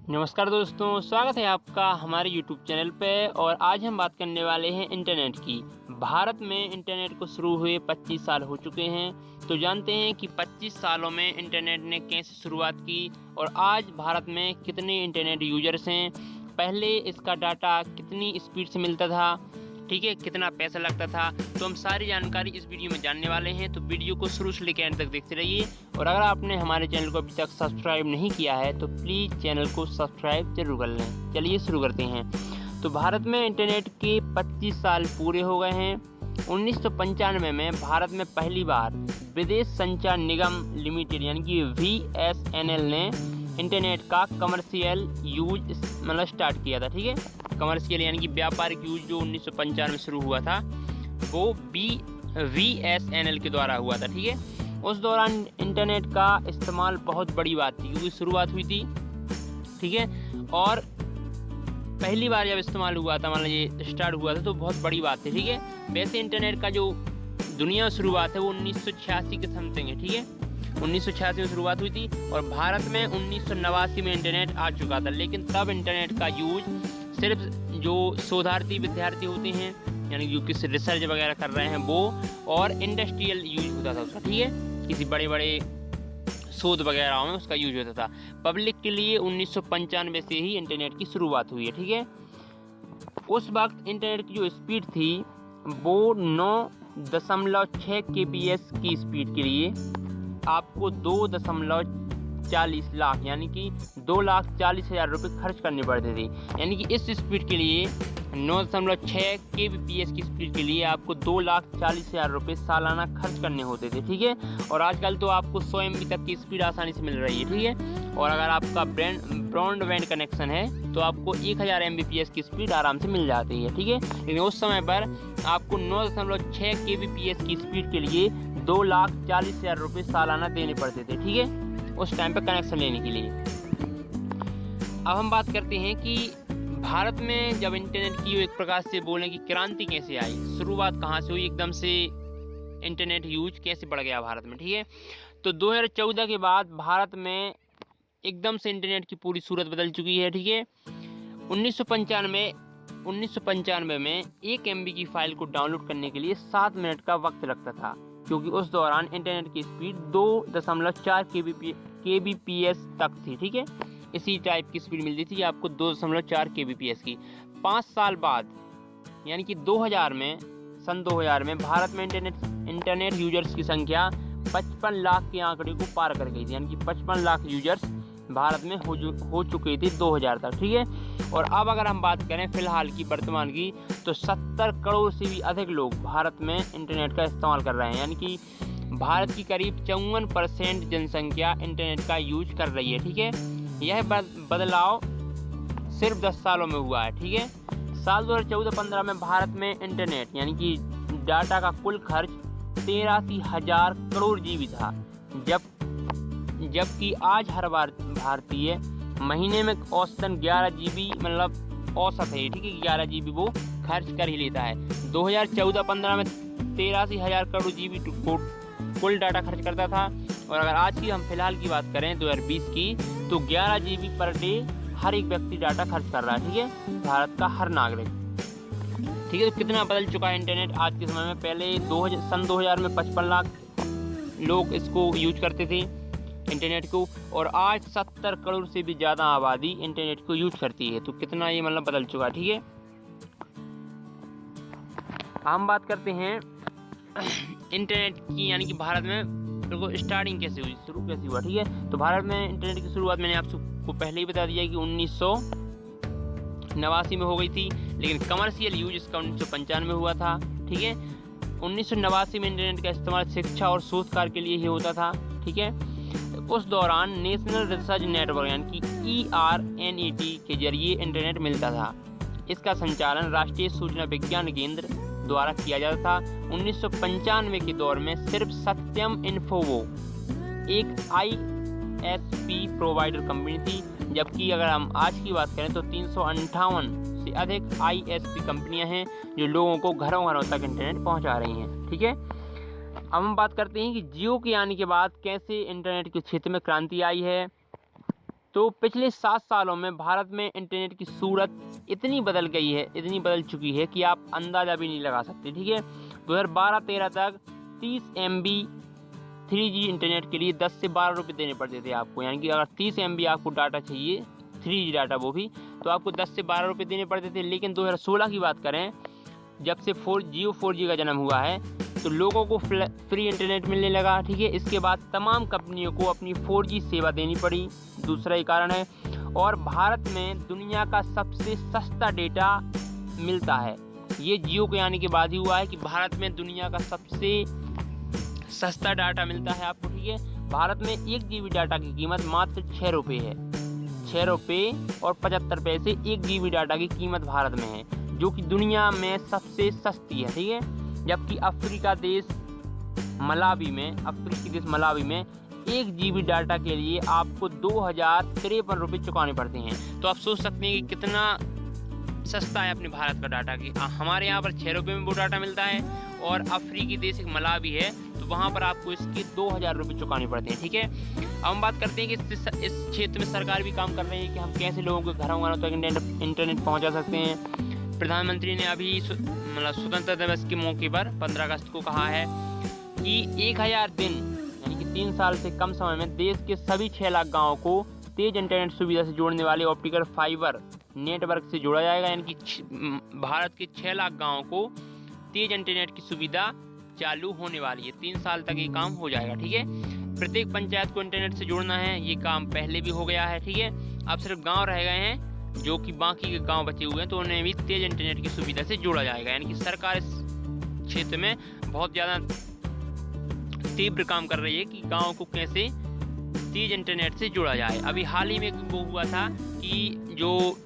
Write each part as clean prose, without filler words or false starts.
नमस्कार दोस्तों, स्वागत है आपका हमारे YouTube चैनल पे। और आज हम बात करने वाले हैं इंटरनेट की। भारत में इंटरनेट को शुरू हुए 25 साल हो चुके हैं। तो जानते हैं कि 25 सालों में इंटरनेट ने कैसे शुरुआत की और आज भारत में कितने इंटरनेट यूजर्स हैं, पहले इसका डाटा कितनी स्पीड से मिलता था, ठीक है, कितना पैसा लगता था। तो हम सारी जानकारी इस वीडियो में जानने वाले हैं। तो वीडियो को शुरू से लेकर एंड तक देखते रहिए। और अगर आपने हमारे चैनल को अभी तक सब्सक्राइब नहीं किया है तो प्लीज़ चैनल को सब्सक्राइब जरूर कर लें। चलिए शुरू करते हैं। तो भारत में इंटरनेट के 25 साल पूरे हो गए हैं। 1995 में भारत में पहली बार विदेश संचार निगम लिमिटेड यानी कि VSNL ने इंटरनेट का कमर्शियल यूज स्टार्ट किया था, ठीक है। कमर्शियल यानी कि व्यापारिक यूज जो 1995 में शुरू हुआ था वो VSNL के द्वारा हुआ था, ठीक है। उस दौरान इंटरनेट का इस्तेमाल बहुत बड़ी बात थी क्योंकि शुरुआत हुई थी, ठीक है। और पहली बार जब इस्तेमाल हुआ था, मान लीजिए स्टार्ट हुआ था, तो बहुत बड़ी बात थी, ठीक है। वैसे इंटरनेट का जो दुनिया में शुरुआत है वो 1986 के समथिंग है, ठीक है। 1986 में शुरुआत हुई थी और भारत में 1989 में इंटरनेट आ चुका था। लेकिन तब इंटरनेट का यूज सिर्फ जो शोधार्थी विद्यार्थी होते हैं यानी जो किसी रिसर्च वगैरह कर रहे हैं वो, और इंडस्ट्रियल यूज होता था उसका, ठीक है। किसी बड़े बड़े शोध वगैरह में उसका यूज होता था। पब्लिक के लिए 1995 से ही इंटरनेट की शुरुआत हुई है, ठीक है। उस वक्त इंटरनेट की जो स्पीड थी वो 9.6 kbps की स्पीड के लिए आपको 2.40 लाख यानी कि 2,40,000 रुपये खर्च करने पड़ते थे। यानी कि इस स्पीड के लिए 9.6 kbps की स्पीड के लिए आपको 2,40,000 रुपये सालाना खर्च करने होते थे, ठीक है। और आजकल तो आपको 100 MB तक की स्पीड आसानी से मिल रही है, ठीक है। और अगर आपका ब्रॉडबैंड कनेक्शन है तो आपको 1000 Mbps की स्पीड आराम से मिल जाती है, ठीक है। लेकिन उस समय पर आपको 9.6 kbps की स्पीड के लिए 2,40,000 रुपये सालाना देने पड़ते थे, ठीक है, उस टाइम पर कनेक्शन लेने के लिए। अब हम बात करते हैं कि भारत में जब इंटरनेट की एक प्रकार से बोलें कि क्रांति कैसे आई, शुरुआत कहाँ से हुई, एकदम से इंटरनेट यूज कैसे बढ़ गया भारत में, ठीक है। तो 2014 के बाद भारत में एकदम से इंटरनेट की पूरी सूरत बदल चुकी है, ठीक है। 1995 में 1 MB की फाइल को डाउनलोड करने के लिए 7 मिनट का वक्त लगता था, क्योंकि उस दौरान इंटरनेट की स्पीड 2.4 kbps तक थी, ठीक है। इसी टाइप की स्पीड मिलती थी आपको 2.4 kbps की। 5 साल बाद यानी कि 2000 में भारत में इंटरनेट यूजर्स की संख्या 55 लाख के आंकड़े को पार कर गई थी। यानी कि 55 लाख यूजर्स भारत में हो चुके थे 2000 तक, ठीक है। और अब अगर हम बात करें फिलहाल की, वर्तमान की, तो 70 करोड़ से भी अधिक लोग भारत में इंटरनेट का इस्तेमाल कर रहे हैं। यानी कि भारत की करीब 54% जनसंख्या इंटरनेट का यूज कर रही है, ठीक है। यह बदलाव सिर्फ 10 सालों में हुआ है, ठीक है। साल 2014-15 में भारत में इंटरनेट यानी कि डाटा का कुल खर्च 83,000 करोड़ GB था, जबकि आज हर भारतीय महीने में औसतन 11 GB औसत है, ठीक है, 11 GB वो खर्च कर ही लेता है। 2014-15 में 83,000 करोड़ GB कुल डाटा खर्च करता था। और अगर आज की हम फिलहाल की बात करें 2020 की, तो 11 GB पर डे हर एक व्यक्ति डाटा खर्च कर रहा है, ठीक है, भारत का हर नागरिक, ठीक है। तो कितना बदल चुका है इंटरनेट आज के समय में। पहले सन 2000 में 55 लाख लोग इसको यूज करते थे इंटरनेट को, और आज 70 करोड़ से भी ज़्यादा आबादी इंटरनेट को यूज करती है। तो कितना ये बदल चुका, ठीक है। हम बात करते हैं इंटरनेट की, यानी कि भारत में बिल्कुल स्टार्टिंग कैसे हुई, शुरू कैसे हुआ, ठीक है। तो भारत में इंटरनेट की शुरुआत मैंने आपको पहले ही बता दिया कि 1989 में हो गई थी। लेकिन कमर्शियल यूज इसका 1995 में हुआ था, ठीक है। 1989 में इंटरनेट का इस्तेमाल शिक्षा और शोध कार्य के लिए ही होता था, ठीक है। उस दौरान नेशनल रिसर्च नेटवर्क यानी कि ERNET के जरिए इंटरनेट मिलता था। इसका संचालन राष्ट्रीय सूचना विज्ञान केंद्र द्वारा किया जाता था। 1995 के दौर में सिर्फ सत्यम इन्फोवो एक ISP प्रोवाइडर कंपनी थी, जबकि अगर हम आज की बात करें तो 358 से अधिक ISP कंपनियां हैं जो लोगों को घरों घरों तक इंटरनेट पहुंचा रही हैं, ठीक है। अब हम बात करते हैं कि जियो के आने के बाद कैसे इंटरनेट के क्षेत्र में क्रांति आई है। तो पिछले 7 सालों में भारत में इंटरनेट की सूरत इतनी बदल गई है, इतनी बदल चुकी है कि आप अंदाज़ा भी नहीं लगा सकते। ठीक है, 2012-13 तक 30 MB 3G इंटरनेट के लिए 10 से 12 रुपये देने पड़ते थे आपको। यानी कि अगर 30 MB आपको डाटा चाहिए, 3G डाटा वो भी, तो आपको 10 से 12 रुपये देने पड़ते थे। लेकिन 2016 की बात करें, जब से 4G का जन्म हुआ है, तो लोगों को फ्री इंटरनेट मिलने लगा। ठीक है, इसके बाद तमाम कंपनियों को अपनी 4G सेवा देनी पड़ी, दूसरा ही कारण है। और भारत में दुनिया का सबसे सस्ता डेटा मिलता है, ये जियो के आने के बाद ही हुआ है कि भारत में दुनिया का सबसे सस्ता डाटा मिलता है आपको। ठीक है, भारत में 1 GB डाटा की कीमत मात्र 6 रुपये है। 6 रुपये और 75 पैसे 1 GB डाटा की कीमत भारत में है, जो कि दुनिया में सबसे सस्ती है। ठीक है, जबकि अफ्रीकी देश मलावी में 1 GB डाटा के लिए आपको 2053 रुपये चुकाने पड़ते हैं। तो आप सोच सकते हैं कि कितना सस्ता है अपने भारत का डाटा की। हमारे यहाँ पर 6 रुपये में वो डाटा मिलता है, और अफ्रीकी देश एक मलावी है, तो वहाँ पर आपको इसके 2000 रुपये चुकाने पड़ते हैं। ठीक है, अब हम बात करते हैं कि इस क्षेत्र में सरकार भी काम कर रही है कि हम कैसे लोगों के घरों तक इंटरनेट पहुँचा सकते हैं। प्रधानमंत्री ने अभी स्वतंत्रता दिवस के मौके पर 15 अगस्त को कहा है कि 1000 दिन यानी कि 3 साल से कम समय में देश के सभी 6 लाख गाँवों को तेज इंटरनेट सुविधा से जोड़ने वाले ऑप्टिकल फाइबर नेटवर्क से जोड़ा जाएगा। यानी कि भारत के 6 लाख गाँवों को तेज इंटरनेट की सुविधा चालू होने वाली है। 3 साल तक ये काम हो जाएगा। ठीक है, प्रत्येक पंचायत को इंटरनेट से जोड़ना है, ये काम पहले भी हो गया है। ठीक है, अब सिर्फ गांव रह गए हैं, जो कि बाकी के गांव बचे हुए हैं, तो उन्हें भी तेज इंटरनेट की सुविधा से जोड़ा जाएगा। यानी कि सरकार इस क्षेत्र में बहुत ज़्यादा तीव्र काम कर रही है कि गाँव को कैसे तेज इंटरनेट से जोड़ा जाए। अभी हाल ही में वो हुआ था कि जो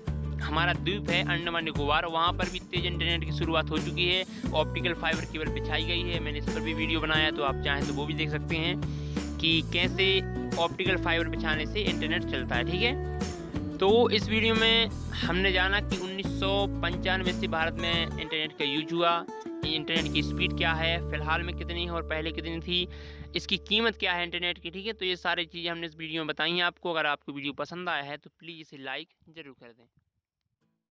हमारा द्वीप है अंडमान निकोबार, वहाँ पर भी तेज इंटरनेट की शुरुआत हो चुकी है। ऑप्टिकल फाइबर केबल बिछाई गई है, मैंने इस पर भी वीडियो बनाया है, तो आप चाहें तो वो भी देख सकते हैं कि कैसे ऑप्टिकल फाइबर बिछाने से इंटरनेट चलता है। ठीक है, तो इस वीडियो में हमने जाना कि 1995 से भारत में इंटरनेट का यूज हुआ, इंटरनेट की स्पीड क्या है, फिलहाल में कितनी है और पहले कितनी थी, इसकी कीमत क्या है इंटरनेट की। ठीक है, तो ये सारी चीज़ें हमने इस वीडियो में बताई हैं आपको। अगर आपको वीडियो पसंद आया है तो प्लीज़ इसे लाइक ज़रूर कर दें।